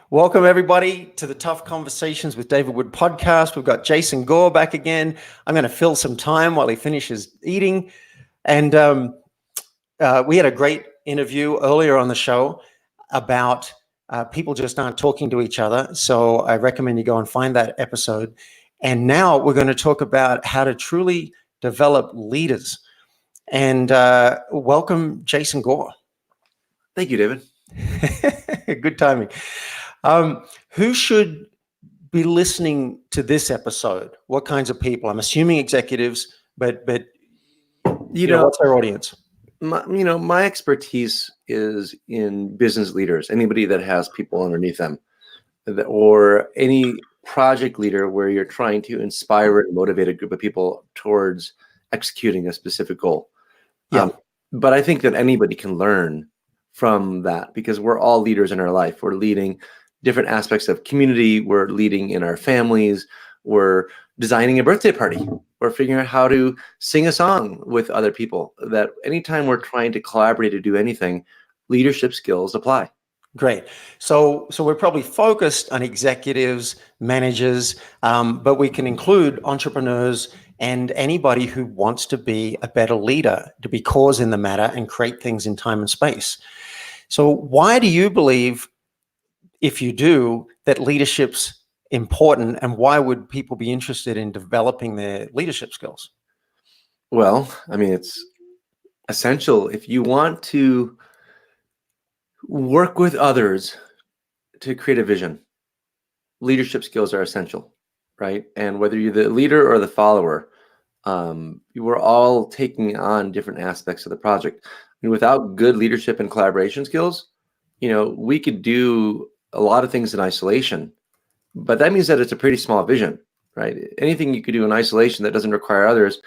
Welcome, everybody, to the Tough Conversations with David Wood podcast. We've got Jason Gore back again. I'm going to fill some time while he finishes eating. And we had a great interview earlier on the show about people just aren't talking to each other. So I recommend you go and find that episode. And now we're going to talk about how to truly develop leaders. And welcome, Jason Gore. Thank you, David. Good timing. Who should be listening to this episode? What kinds of people? I'm assuming executives, but you know what's our audience? My expertise is in business leaders, anybody that has people underneath them, or any project leader where you're trying to inspire and motivate a group of people towards executing a specific goal. Yeah. But I think that anybody can learn from that because we're all leaders in our life. We're leading different aspects of community. We're leading in our families. We're designing a birthday party. We're figuring out how to sing a song with other people. That anytime we're trying to collaborate or do anything, leadership skills apply. Great. So we're probably focused on executives, managers, but we can include entrepreneurs and anybody who wants to be a better leader, to be cause in the matter and create things in time and space. So why do you believe, if you do, that leadership's important, and why would people be interested in developing their leadership skills? Well, I mean, it's essential if you want to work with others to create a vision. Leadership skills are essential, right? And whether you're the leader or the follower, you are all taking on different aspects of the project. And without good leadership and collaboration skills, we could do a lot of things in isolation, but that means that it's a pretty small vision, right? Anything you could do in isolation that doesn't require others,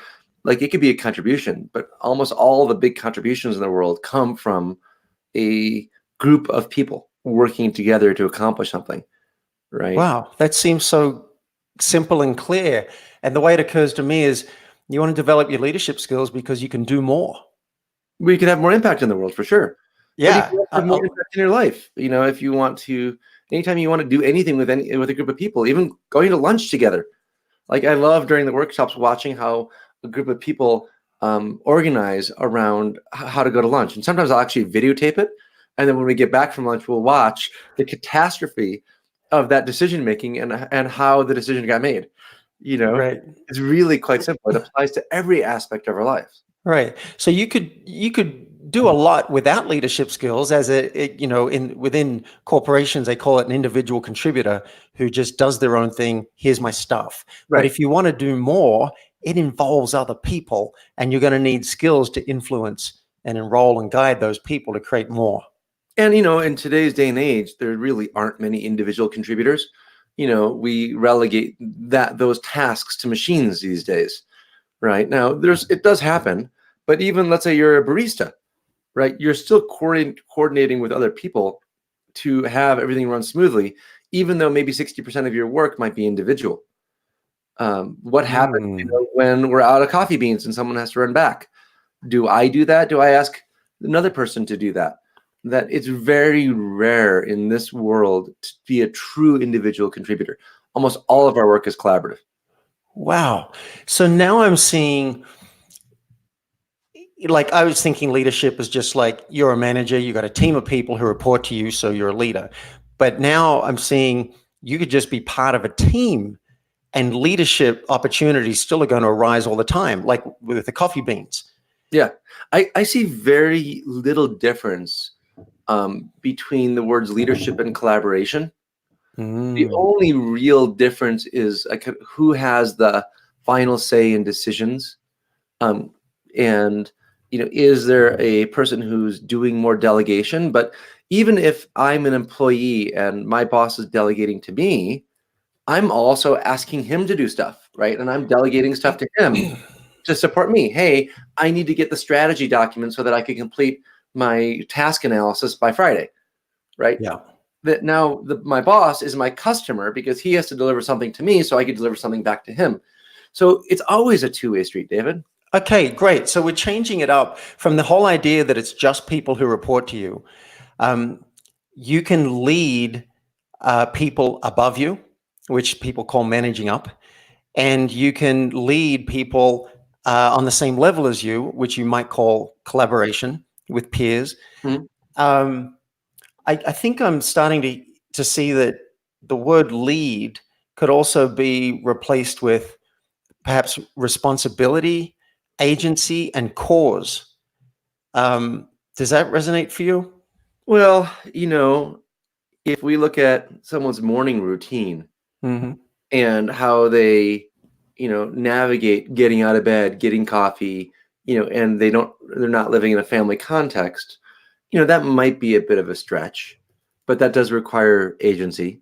like it could be a contribution, but almost all the big contributions in the world come from a group of people working together to accomplish something, right? Wow, that seems so simple and clear. And the way it occurs to me is you want to develop your leadership skills because you can do more. We could have more impact in the world for sure. Yeah. Have more impact in your life. If you want to, anytime you want to do anything with a group of people, even going to lunch together. Like I love during the workshops watching how a group of people organize around how to go to lunch. And sometimes I'll actually videotape it. And then when we get back from lunch, we'll watch the catastrophe of that decision making and how the decision got made. Right. It's really quite simple. It applies to every aspect of our lives. Right. So you could do a lot without leadership skills as within corporations, they call it an individual contributor who just does their own thing. Here's my stuff. Right. But if you want to do more, it involves other people, and you're going to need skills to influence and enroll and guide those people to create more. And, in today's day and age, there really aren't many individual contributors. We relegate those tasks to machines these days, right? Now, it does happen, but even let's say you're a barista, right? You're still coordinating with other people to have everything run smoothly, even though maybe 60% of your work might be individual. What happens when we're out of coffee beans and someone has to run back? Do I do that? Do I ask another person to do that? That it's very rare in this world to be a true individual contributor. Almost all of our work is collaborative. Wow. So now I'm seeing, like I was thinking leadership is just like you're a manager, you got a team of people who report to you, so you're a leader. But now I'm seeing you could just be part of a team, and leadership opportunities still are going to arise all the time, like with the coffee beans. Yeah, I see very little difference between the words leadership and collaboration. The only real difference is who has the final say in decisions. And, is there a person who's doing more delegation? But even if I'm an employee and my boss is delegating to me, I'm also asking him to do stuff, right? And I'm delegating stuff to him to support me. Hey, I need to get the strategy document so that I can complete my task analysis by Friday, right? Yeah. That now my boss is my customer because he has to deliver something to me so I can deliver something back to him. So it's always a two-way street, David. Okay, great. So we're changing it up from the whole idea that it's just people who report to you. you can lead people above you, which people call managing up, and you can lead people on the same level as you, which you might call collaboration with peers. Mhm. I think I'm starting to see that the word lead could also be replaced with perhaps responsibility, agency, and cause. Does that resonate for you? Well, if we look at someone's morning routine Mm-hmm. and how they, navigate getting out of bed, getting coffee, and they're not living in a family context, that might be a bit of a stretch, but that does require agency.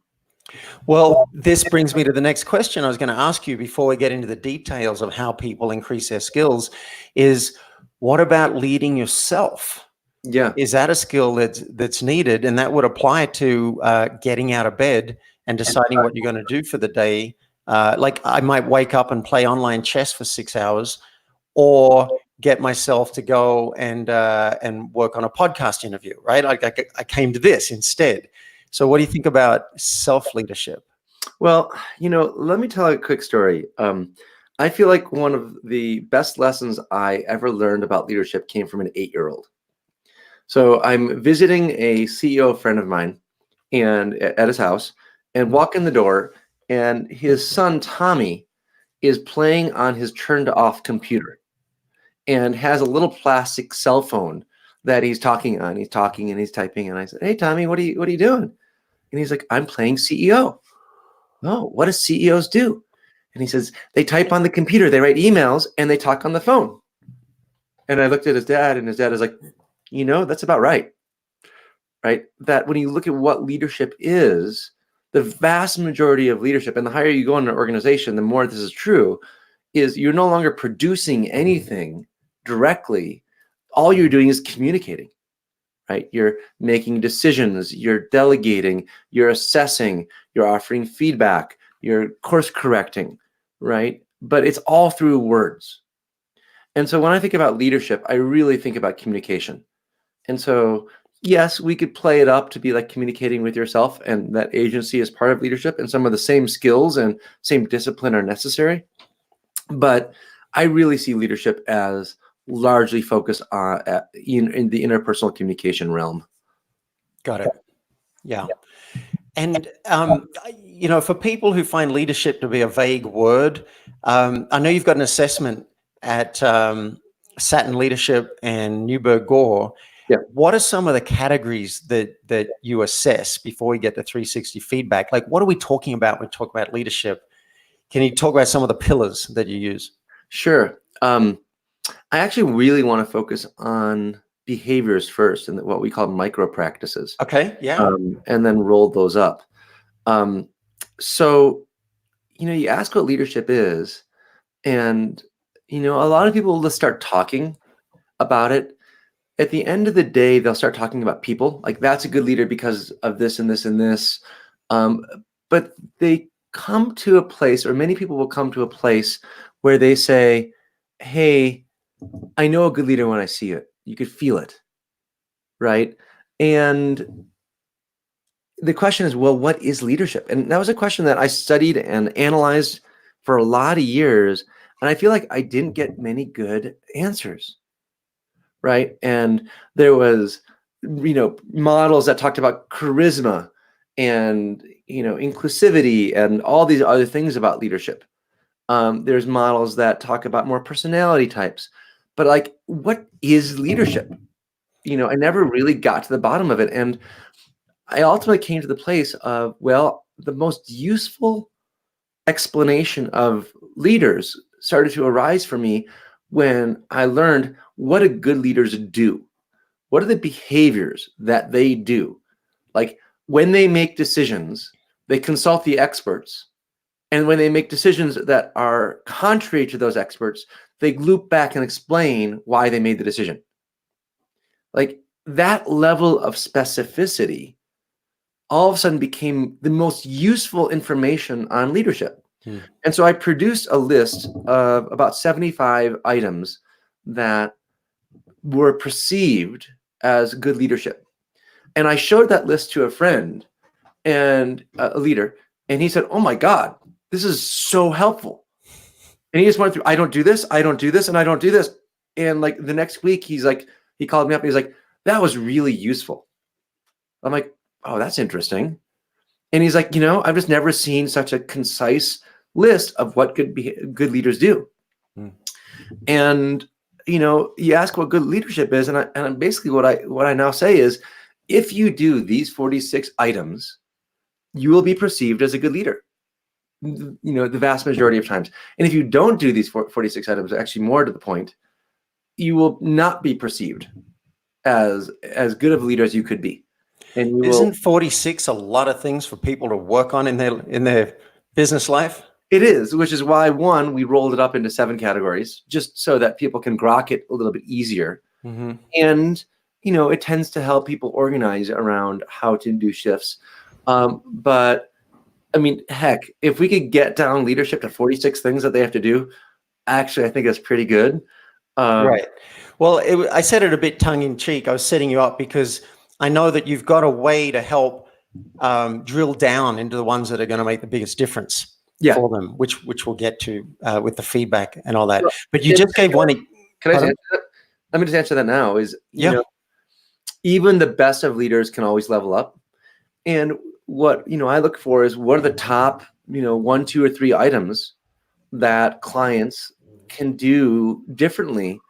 Well, this brings me to the next question I was going to ask you before we get into the details of how people increase their skills is, what about leading yourself? Yeah. Is that a skill that's needed? And that would apply to getting out of bed and deciding what you're going to do for the day. Like I might wake up and play online chess for 6 hours, or get myself to go and work on a podcast interview, right? I came to this instead. So what do you think about self-leadership? Well, let me tell a quick story. I feel like one of the best lessons I ever learned about leadership came from an 8-year-old. So I'm visiting a CEO friend of mine and at his house, and walk in the door, and his son Tommy is playing on his turned off computer and has a little plastic cell phone that he's talking on. He's talking and he's typing, and I said, "Hey Tommy, what are you doing?" And he's like, "I'm playing CEO." "Oh, what do CEOs do?" And he says, "They type on the computer, they write emails, and they talk on the phone." And I looked at his dad, and his dad is like, "That's about right." Right? That when you look at what leadership is, the vast majority of leadership, and the higher you go in an organization, the more this is true, is you're no longer producing anything directly. All you're doing is communicating, right? You're making decisions, you're delegating, you're assessing, you're offering feedback, you're course correcting, right? But it's all through words. And so when I think about leadership, I really think about communication. And so, yes, we could play it up to be like communicating with yourself, and that agency is part of leadership, and some of the same skills and same discipline are necessary. But I really see leadership as largely focused on in the interpersonal communication realm. Got it. Yeah. And, for people who find leadership to be a vague word, I know you've got an assessment at Saturn Leadership and Newberg Gore. Yeah. What are some of the categories that you assess before we get to 360 feedback? Like, what are we talking about when we talk about leadership? Can you talk about some of the pillars that you use? Sure. I actually really want to focus on behaviors first, and what we call micro practices. Okay. Yeah. And then roll those up. So, you ask what leadership is, and, a lot of people will just start talking about it. At the end of the day, they'll start talking about people. Like, that's a good leader because of this and this and this. But they come to a place, or many people will come to a place where they say, "Hey, I know a good leader when I see it." You could feel it, right? And the question is, well, what is leadership? And that was a question that I studied and analyzed for a lot of years. And I feel like I didn't get many good answers, right? And there was, models that talked about charisma and, inclusivity and all these other things about leadership. There's models that talk about more personality types. But like, what is leadership? I never really got to the bottom of it. And I ultimately came to the place of, well, the most useful explanation of leaders started to arise for me when I learned what do good leaders do? What are the behaviors that they do? Like, when they make decisions, they consult the experts. And when they make decisions that are contrary to those experts, they loop back and explain why they made the decision. Like, that level of specificity all of a sudden became the most useful information on leadership. And so I produced a list of about 75 items that were perceived as good leadership. And I showed that list to a friend and a leader, and he said, "Oh my God, this is so helpful." And he just went through, I don't do this, I don't do this, and I don't do this. And like the next week, he called me up and he's like, "That was really useful." I'm like, "Oh, that's interesting." And he's like, "I've just never seen such a concise list of what good leaders do." Mm. And you ask what good leadership is, and basically what I now say is, if you do these 46 items, you will be perceived as a good leader. The vast majority of times. And if you don't do these 46 items, actually more to the point, you will not be perceived as good of a leader as you could be. And you Isn't will. 46 a lot of things for people to work on in their business life? It is, which is why, one, we rolled it up into 7 categories, just so that people can grok it a little bit easier. Mm-hmm. And, it tends to help people organize around how to do shifts. But I mean, heck, if we could get down leadership to 46 things that they have to do, actually, I think that's pretty good. Right. Well, I said it a bit tongue in cheek. I was setting you up because I know that you've got a way to help drill down into the ones that are going to make the biggest difference for them, which we'll get to with the feedback and all that. Well, but you just gave one. Can I just answer that? Let me just answer that now. Even the best of leaders can always level up. And what I look for is, what are the top 1, 2, or 3 items that clients can do differently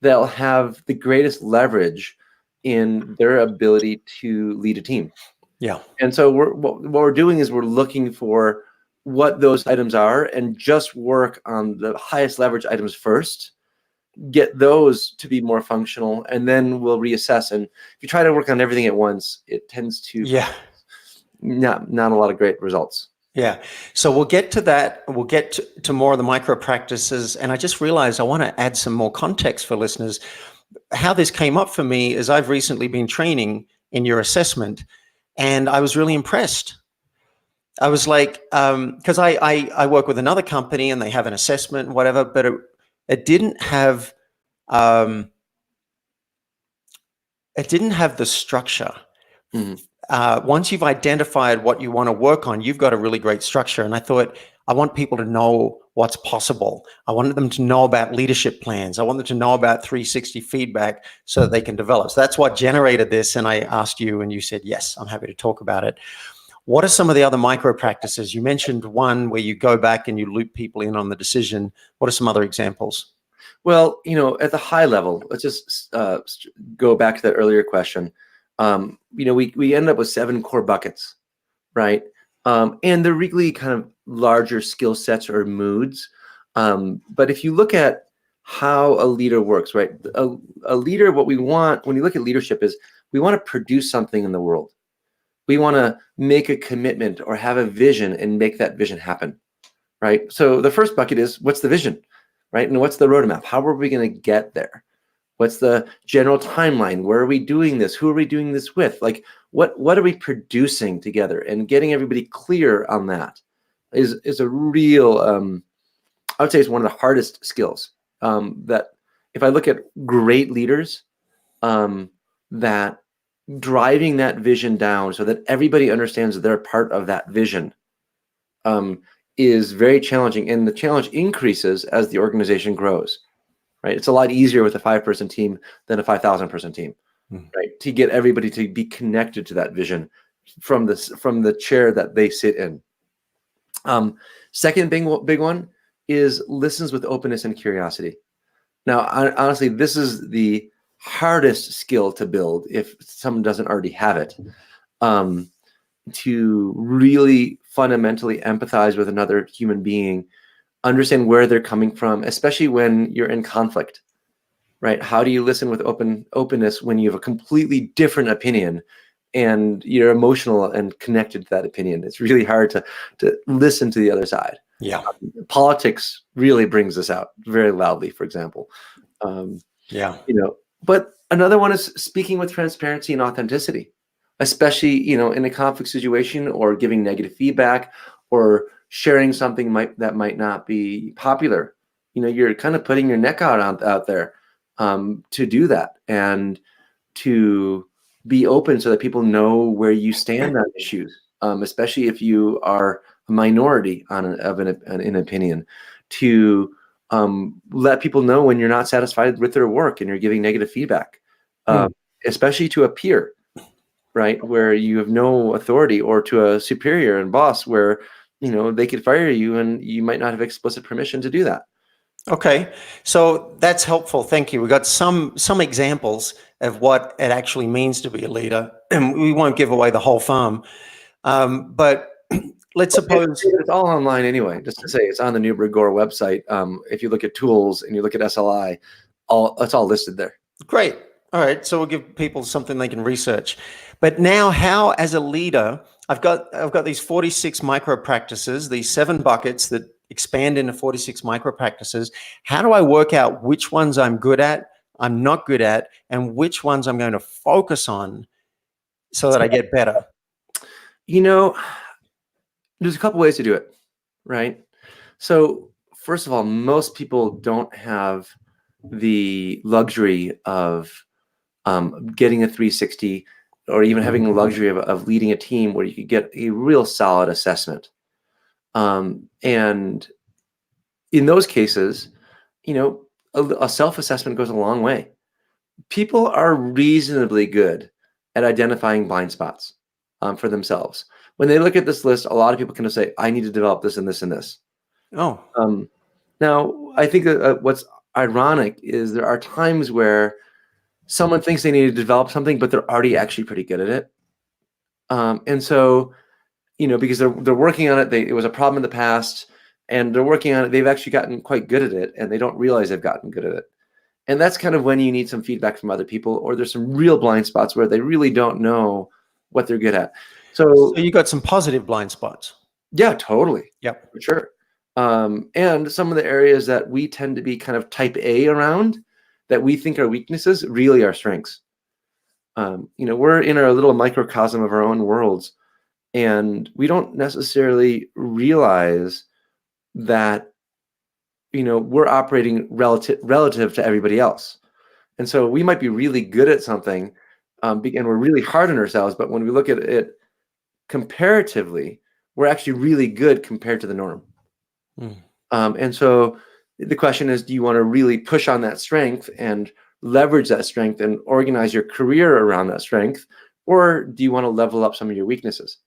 that'll have the greatest leverage in their ability to lead a team. Yeah. And so what we're doing is we're looking for what those items are and just work on the highest leverage items first, get those to be more functional, and then we'll reassess. And if you try to work on everything at once, it tends to not a lot of great results. Yeah. So we'll get to that. We'll get to more of the micro practices. And I just realized I want to add some more context for listeners. How this came up for me is I've recently been training in your assessment, and I was really impressed. I was like, because I work with another company and they have an assessment and whatever, but it didn't have the structure. Mm-hmm. Once you've identified what you want to work on, you've got a really great structure. And I thought, I want people to know what's possible. I wanted them to know about leadership plans. I want them to know about 360 feedback so that they can develop. So that's what generated this. And I asked you, and you said, yes, I'm happy to talk about it. What are some of the other micro practices? You mentioned one where you go back and you loop people in on the decision. What are some other examples? Well, at the high level, let's just go back to that earlier question. We end up with 7 core buckets, right? And they're really kind of larger skill sets or moods. But if you look at how a leader works, right? A leader, what we want when you look at leadership is we want to produce something in the world. We want to make a commitment or have a vision and make that vision happen, right? So the first bucket is, what's the vision, right? And what's the roadmap? How are we going to get there? What's the general timeline? Where are we doing this? Who are we doing this with? Like, what are we producing together? And getting everybody clear on that is a real, I would say it's one of the hardest skills. That if I look at great leaders, that driving that vision down so that everybody understands that they're part of that vision is very challenging. And the challenge increases as the organization grows. Right? It's a lot easier with a 5-person team than a 5,000-person team, right? To get everybody to be connected to that vision from the chair that they sit in. Second big one is listens with openness and curiosity. Now, honestly, this is the hardest skill to build if someone doesn't already have it. To really fundamentally empathize with another human being, understand where they're coming from, especially when you're in conflict, right? How do you listen with openness when you have a completely different opinion and you're emotional and connected to that opinion? It's really hard to listen to the other side. Yeah. Politics really brings this out very loudly, for example. But another one is speaking with transparency and authenticity, especially, in a conflict situation or giving negative feedback or sharing something that might not be popular. You're kind of putting your neck out there to do that and to be open so that people know where you stand on issues, especially if you are a minority an opinion, to let people know when you're not satisfied with their work and you're giving negative feedback, especially to a peer, right, where you have no authority, or to a superior and boss where, they could fire you and you might not have explicit permission to do that. Okay, so that's helpful. Thank you. We got some examples of what it actually means to be a leader, and we won't give away the whole farm. But let's suppose it's all online anyway. Just to say, it's on the Newberg Gore website. If you look at tools and you look at SLI, it's all listed there. Great. All right, so we'll give people something they can research. But now, how as a leader, I've got these 46 micro practices, these 7 buckets that expand into 46 micro practices. How do I work out which ones I'm good at, I'm not good at, and which ones I'm going to focus on so that I get better? There's a couple ways to do it, right? So first of all, most people don't have the luxury of getting a 360, or even having the luxury of leading a team where you could get a real solid assessment. And in those cases, a self-assessment goes a long way. People are reasonably good at identifying blind spots for themselves. When they look at this list, a lot of people can say, I need to develop this and this and this. Oh. Now, I think what's ironic is there are times where someone thinks they need to develop something, but they're already actually pretty good at it. And so, because they're working on it, it was a problem in the past, and they're working on it, they've actually gotten quite good at it, and they don't realize they've gotten good at it. And that's kind of when you need some feedback from other people, or there's some real blind spots where they really don't know what they're good at. So you got some positive blind spots. Yeah, totally. Yep. For sure. And some of the areas that we tend to be kind of type A around, that we think are weaknesses, really are strengths. We're in our little microcosm of our own worlds, and we don't necessarily realize that, we're operating relative to everybody else. And so we might be really good at something, and we're really hard on ourselves, but when we look at it comparatively, we're actually really good compared to the norm. And so the question is, do you want to really push on that strength and leverage that strength and organize your career around that strength, or do you want to level up some of your weaknesses?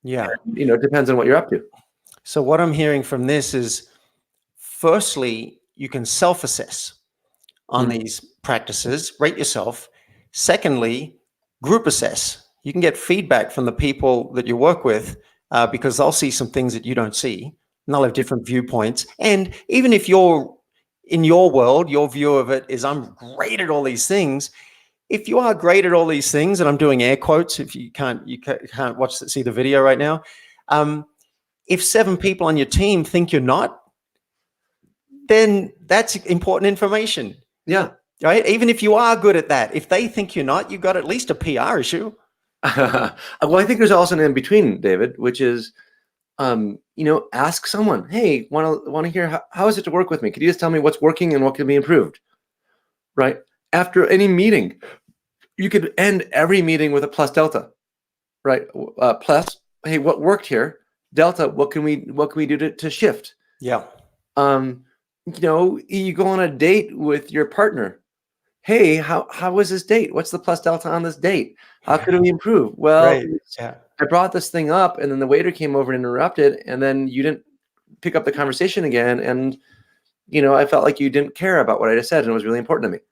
Yeah. It depends on what you're up to. So what I'm hearing from this is, firstly, you can self-assess on these practices, rate yourself. Secondly, group assess. You can get feedback from the people that you work with, because they'll see some things that you don't see, and they'll have different viewpoints. And even if you're in your world, your view of it is, I'm great at all these things. If you are great at all these things, and I'm doing air quotes, if you can't see the video right now. If 7 people on your team think you're not, then that's important information. Yeah. Right? Even if you are good at that, if they think you're not, you've got at least a PR issue. Well, I think there's also an in between, David, which is, ask someone, hey, want to hear how is it to work with me? Could you just tell me what's working and what can be improved? Right? After any meeting, you could end every meeting with a plus delta, right? Plus, hey, what worked here? Delta, what can we do to shift? Yeah. You go on a date with your partner. Hey, how was this date? What's the plus delta on this date? How could we improve? Well, right. Yeah. I brought this thing up, and then the waiter came over and interrupted, and then you didn't pick up the conversation again, and I felt like you didn't care about what I just said, and it was really important to me.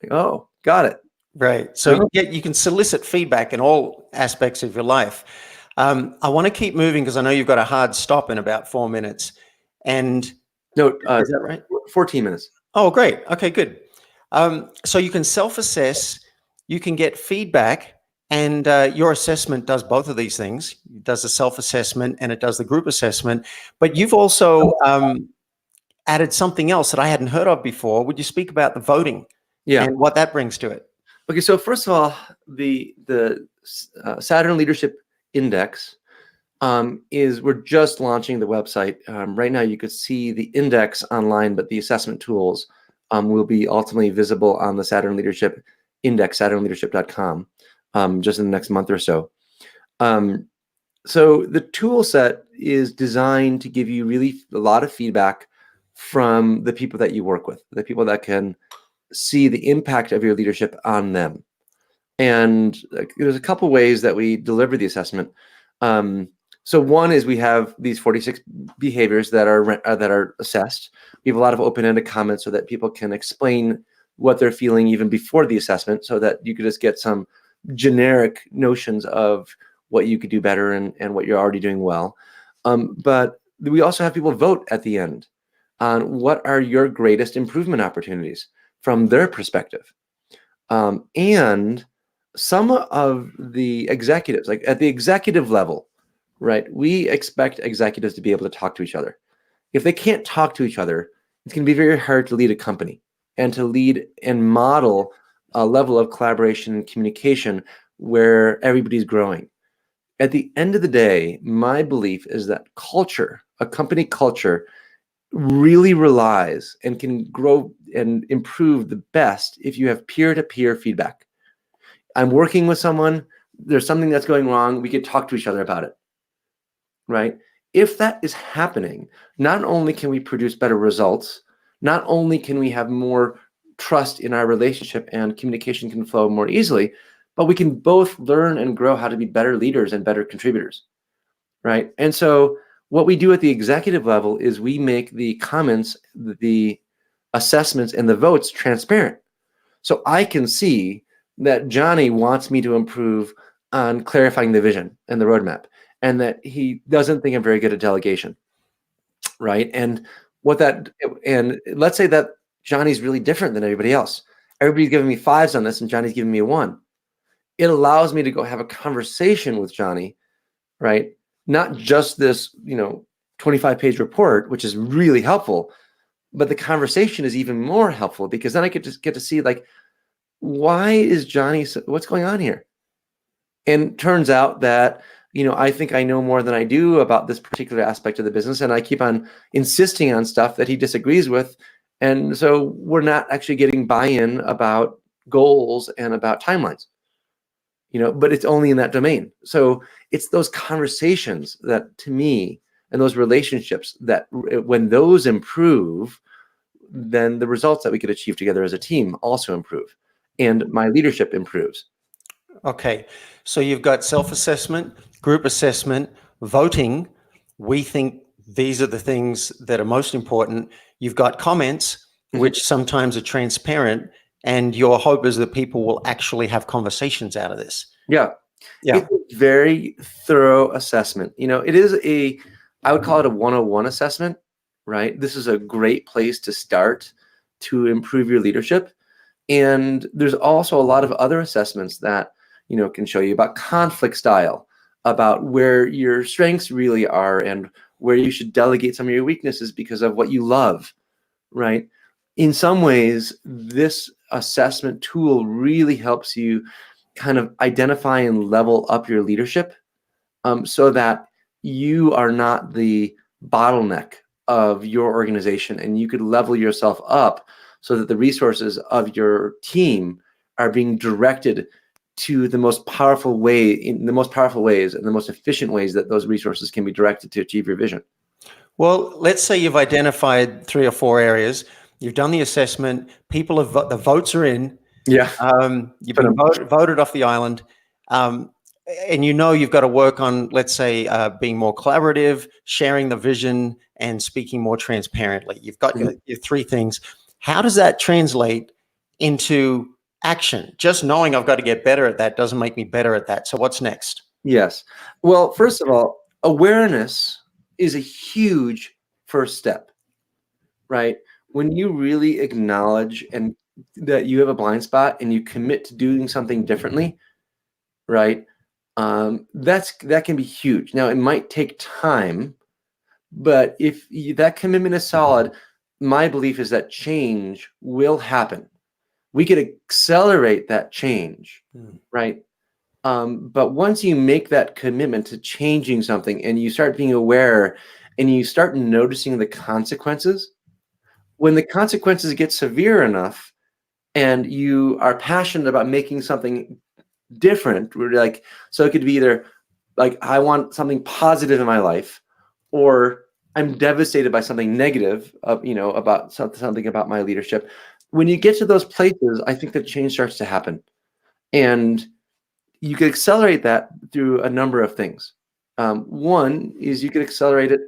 Like, oh, got it. Right. So you can solicit feedback in all aspects of your life. I want to keep moving because I know you've got a hard stop in about 4 minutes. And no, is that right? 14 minutes. Oh, great. Okay, good. So you can self-assess, you can get feedback, and your assessment does both of these things. It does the self-assessment and it does the group assessment. But you've also added something else that I hadn't heard of before. Would you speak about the voting and what that brings to it? Okay, so first of all, the Saturn Leadership Index we're just launching the website. Right now you could see the index online, but the assessment tools will be ultimately visible on the Saturn Leadership index, SaturnLeadership.com, just in the next month or so. So the tool set is designed to give you really a lot of feedback from the people that you work with, the people that can see the impact of your leadership on them. And there's a couple ways that we deliver the assessment. So one is we have these 46 behaviors that are assessed. We have a lot of open-ended comments so that people can explain what they're feeling even before the assessment, so that you could just get some generic notions of what you could do better and what you're already doing well. But we also have people vote at the end on what are your greatest improvement opportunities from their perspective. And some of the executives, like at the executive level, right, we expect executives to be able to talk to each other. If they can't talk to each other, it's going to be very hard to lead a company and to lead and model a level of collaboration and communication where everybody's growing. At the end of the day, my belief is that culture, a company culture, really relies and can grow and improve the best if you have peer-to-peer feedback. I'm working with someone, there's something that's going wrong, we could talk to each other about it, right? If that is happening, not only can we produce better results, not only can we have more trust in our relationship and communication can flow more easily, but we can both learn and grow how to be better leaders and better contributors, right? And so what we do at the executive level is we make the comments, the assessments, and the votes transparent. So I can see that Johnny wants me to improve on clarifying the vision and the roadmap, and that he doesn't think I'm very good at delegation, right? And let's say that Johnny's really different than everybody else. Everybody's giving me 5s on this and Johnny's giving me a 1. It allows me to go have a conversation with Johnny, right? Not just this, 25-page report, which is really helpful, but the conversation is even more helpful, because then I get to see, like, why is Johnny, what's going on here? And turns out that, I think I know more than I do about this particular aspect of the business, and I keep on insisting on stuff that he disagrees with. And so we're not actually getting buy-in about goals and about timelines, but it's only in that domain. So it's those conversations that, to me, and those relationships that when those improve, then the results that we could achieve together as a team also improve, and my leadership improves. Okay, so you've got self-assessment, group assessment, voting. We think these are the things that are most important. You've got comments, which sometimes are transparent, and your hope is that people will actually have conversations out of this. Yeah. It's a very thorough assessment. It is I would call it a 101 assessment, right? This is a great place to start to improve your leadership. And there's also a lot of other assessments that, can show you about conflict style, about where your strengths really are, and where you should delegate some of your weaknesses because of what you love, right? In some ways, this assessment tool really helps you kind of identify and level up your leadership, so that you are not the bottleneck of your organization, and you could level yourself up so that the resources of your team are being directed to the most powerful way, in the most powerful ways and the most efficient ways that those resources can be directed to achieve your vision. Well, let's say you've identified 3 or 4 areas. You've done the assessment. People have the votes are in. Yeah. You've been voted off the island. And you've got to work on, let's say, being more collaborative, sharing the vision, and speaking more transparently. You've got your 3 things. How does that translate into action? Just knowing I've got to get better at that doesn't make me better at that. So what's next? Yes. Well, first of all, awareness is a huge first step, right? When you really acknowledge and that you have a blind spot and you commit to doing something differently, right? That can be huge. Now, it might take time, but if that commitment is solid, my belief is that change will happen. We could accelerate that change, right? But once you make that commitment to changing something and you start being aware and you start noticing the consequences, when the consequences get severe enough and you are passionate about making something different, we're like, so it could be either like, I want something positive in my life, or I'm devastated by something negative, about something about my leadership. When you get to those places, I think that change starts to happen. And you can accelerate that through a number of things. One is you can accelerate it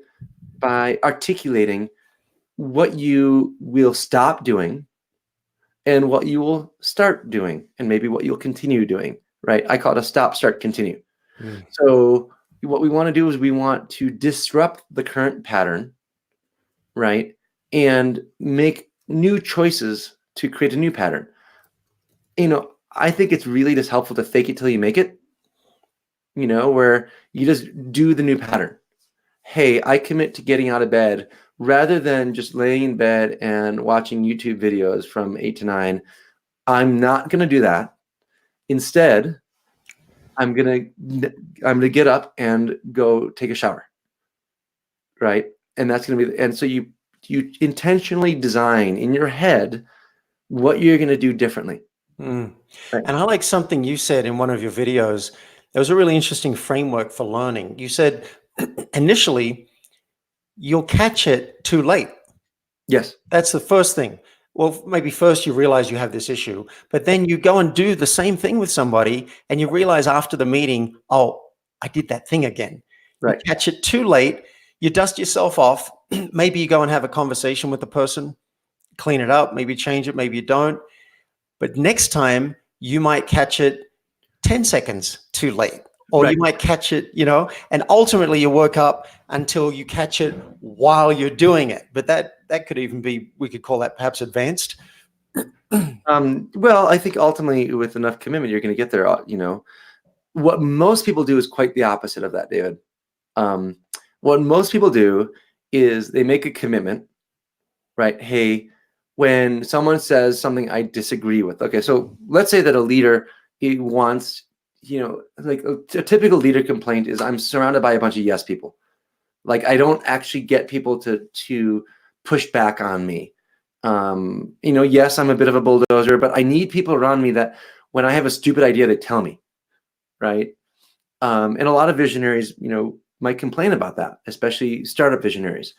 by articulating what you will stop doing and what you will start doing, and maybe what you'll continue doing, right? I call it a stop, start, continue. So what we want to do is we want to disrupt the current pattern, right? And make new choices to create a new pattern. I think it's really just helpful to fake it till you make it, where you just do the new pattern. Hey, I commit to getting out of bed rather than just laying in bed and watching YouTube videos from 8 to 9. I'm not going to do that. Instead, I'm gonna get up and go take a shower, right? And that's gonna be, and so you intentionally design in your head what you're gonna do differently. Right. Right. And I like something you said in one of your videos. There was a really interesting framework for learning. You said initially you'll catch it too late. Yes. That's the first thing. Well, maybe first you realize you have this issue, but then you go and do the same thing with somebody and you realize after the meeting, oh, I did that thing again. Right. You catch it too late. You dust yourself off. Maybe you go and have a conversation with the person, clean it up, maybe change it, maybe you don't. But next time you might catch it 10 seconds too late, or Right. you might catch it, and ultimately you work up until you catch it while you're doing it. But that could even be, we could call that perhaps advanced. Well, I think ultimately with enough commitment, you're going to get there. What most people do is quite the opposite of that, David. What most people do is they make a commitment, right? Hey, when someone says something I disagree with, okay, so let's say that a leader wants, like a typical leader complaint is, I'm surrounded by a bunch of yes people. Like, I don't actually get people to push back on me. Yes, I'm a bit of a bulldozer, but I need people around me that when I have a stupid idea, they tell me, right? And a lot of visionaries, might complain about that, especially startup visionaries,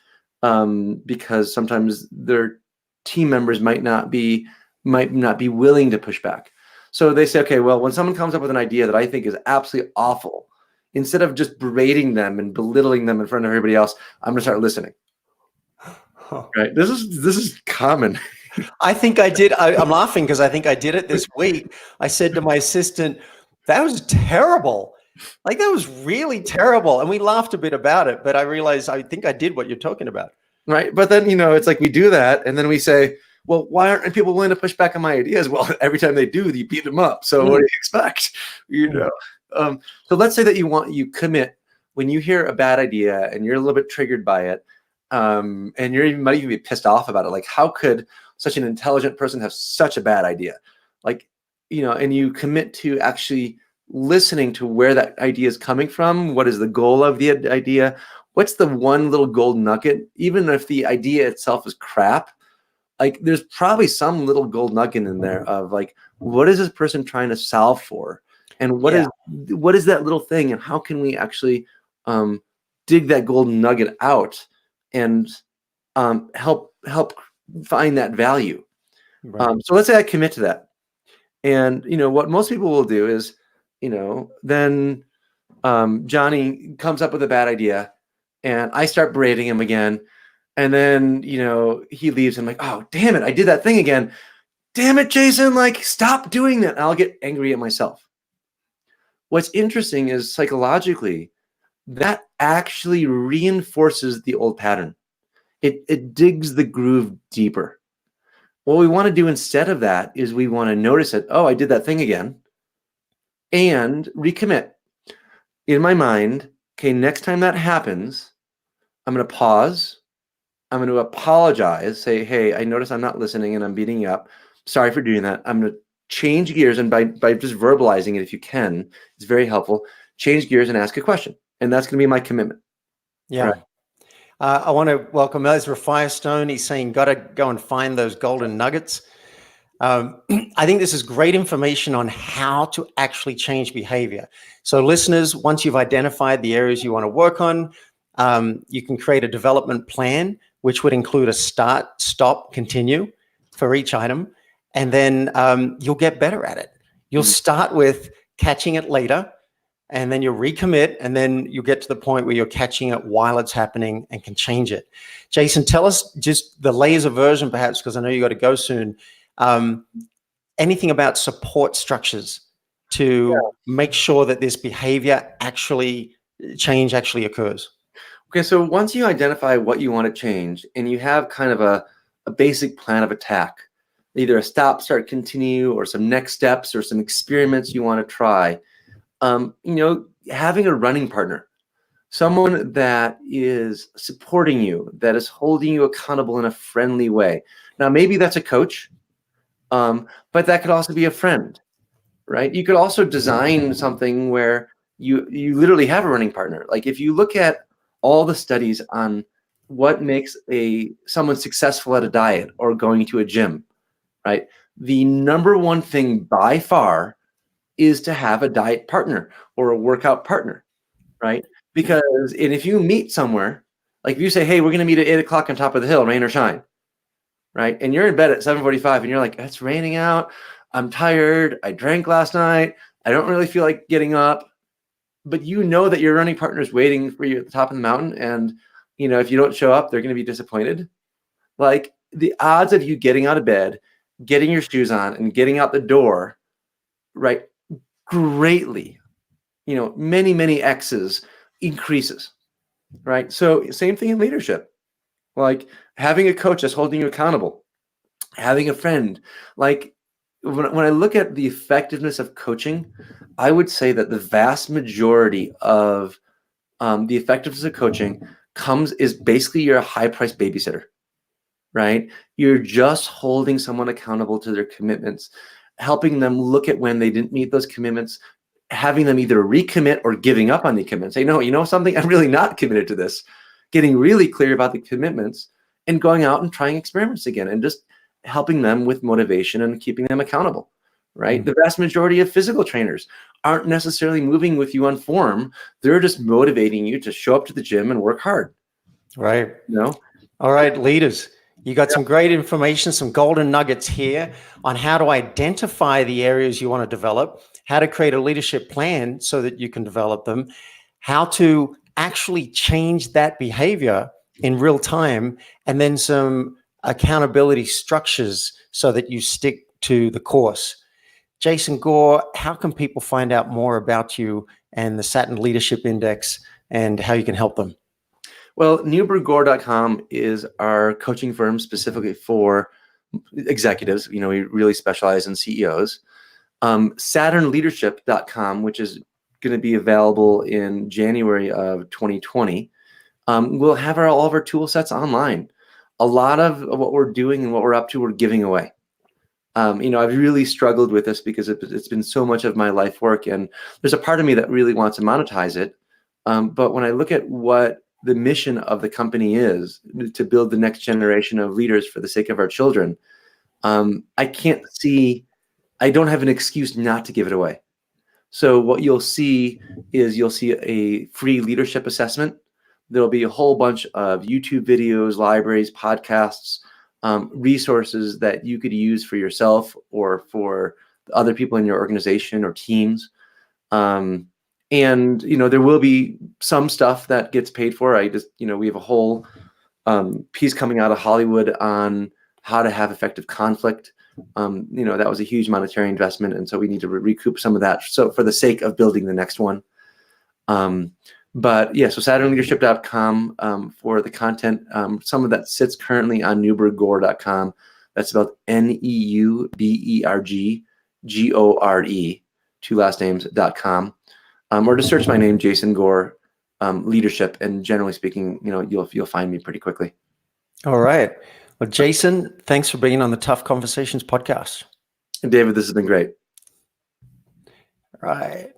because sometimes their team members might not be willing to push back. So they say, okay, well, when someone comes up with an idea that I think is absolutely awful, instead of just berating them and belittling them in front of everybody else, I'm going to start listening. Right? This is common. I think I did. I'm laughing because I think I did it this week. I said to my assistant, that was terrible. Like, that was really terrible. And we laughed a bit about it, but I realized I think I did what you're talking about. Right. But then, it's like we do that and then we say, well, why aren't people willing to push back on my ideas? Well, every time they do, you beat them up. So what do you expect? So let's say that you commit when you hear a bad idea and you're a little bit triggered by it, and might even be pissed off about it. Like, how could such an intelligent person have such a bad idea? Like, and you commit to actually listening to where that idea is coming from. What is the goal of the idea? What's the one little gold nugget? Even if the idea itself is crap, like, there's probably some little gold nugget in there of like, what is this person trying to solve for? And what is that little thing? And how can we actually dig that golden nugget out and help find that value? Right. So let's say I commit to that. And, what most people will do is, then Johnny comes up with a bad idea and I start berating him again. And then, he leaves and I'm like, oh, damn it, I did that thing again. Damn it, Jason, like, stop doing that. And I'll get angry at myself. What's interesting is psychologically, that actually reinforces the old pattern. It digs the groove deeper. What we want to do instead of that is we want to notice it. Oh, I did that thing again. And recommit. In my mind, okay, next time that happens, I'm going to pause. I'm going to apologize, say, hey, I notice I'm not listening and I'm beating you up. Sorry for doing that. I'm going to change gears. And by just verbalizing it, if you can, it's very helpful. Change gears and ask a question. And that's going to be my commitment. Yeah. Right. I want to welcome Ezra Firestone. He's saying, got to go and find those golden nuggets. I think this is great information on how to actually change behavior. So listeners, once you've identified the areas you want to work on, you can create a development plan, which would include a start, stop, continue for each item. And then you'll get better at it. You'll start with catching it later, and then you'll recommit, and then you'll get to the point where you're catching it while it's happening and can change it. Jason, tell us just the laser version, perhaps, because I know you got to go soon. Anything about support structures to make sure that this behavior change actually occurs? Okay, so once you identify what you want to change and you have kind of a basic plan of attack, either a stop, start, continue, or some next steps or some experiments you want to try, having a running partner, someone that is supporting you, that is holding you accountable in a friendly way. Now, maybe that's a coach, but that could also be a friend, right? You could also design something where you literally have a running partner. Like if you look at all the studies on what makes someone successful at a diet or going to a gym, right? The number one thing by far is to have a diet partner or a workout partner, right? Because if you meet somewhere, like if you say, hey, we're going to meet at 8 o'clock on top of the hill, rain or shine, right? And you're in bed at 7:45 and you're like, it's raining out. I'm tired. I drank last night. I don't really feel like getting up. But you know that your running partner is waiting for you at the top of the mountain. And, if you don't show up, they're going to be disappointed. Like the odds of you getting out of bed, getting your shoes on and getting out the door, right, greatly, many, many X's increases, right? So same thing in leadership, like having a coach that's holding you accountable, having a friend. Like when I look at the effectiveness of coaching, I would say that the vast majority of the effectiveness of coaching is basically you're a high-priced babysitter, right? You're just holding someone accountable to their commitments, helping them look at when they didn't meet those commitments, having them either recommit or giving up on the commitment. Say, no, you know something? I'm really not committed to this. Getting really clear about the commitments and going out and trying experiments again and just helping them with motivation and keeping them accountable, right? Mm-hmm. The vast majority of physical trainers aren't necessarily moving with you on form. They're just motivating you to show up to the gym and work hard. Right. All right, leaders. You got some great information, some golden nuggets here on how to identify the areas you want to develop, how to create a leadership plan so that you can develop them, how to actually change that behavior in real time, and then some accountability structures so that you stick to the course. Jason Gore, how can people find out more about you and the Saturn Leadership Index and how you can help them? Well, NewbergGore.com is our coaching firm specifically for executives. We really specialize in CEOs. SaturnLeadership.com, which is going to be available in January of 2020, we'll have all of our tool sets online. A lot of what we're doing and what we're up to, we're giving away. I've really struggled with this because it's been so much of my life work, and there's a part of me that really wants to monetize it. But when I look at what the mission of the company is to build the next generation of leaders for the sake of our children, I don't have an excuse not to give it away. So what you'll see is a free leadership assessment. There'll be a whole bunch of YouTube videos, libraries, podcasts, resources that you could use for yourself or for other people in your organization or teams. And, there will be some stuff that gets paid for. We have a whole piece coming out of Hollywood on how to have effective conflict. That was a huge monetary investment. And so we need to recoup some of that. So for the sake of building the next one. But yeah, so SaturnLeadership.com for the content. Some of that sits currently on NewbergGore.com. That's spelled NEUBERGGORE, two last names.com. Or just search my name, Jason Gore, leadership, and generally speaking, you'll find me pretty quickly. All right. Well, Jason, thanks for being on the Tough Conversations podcast. And David, this has been great. All right.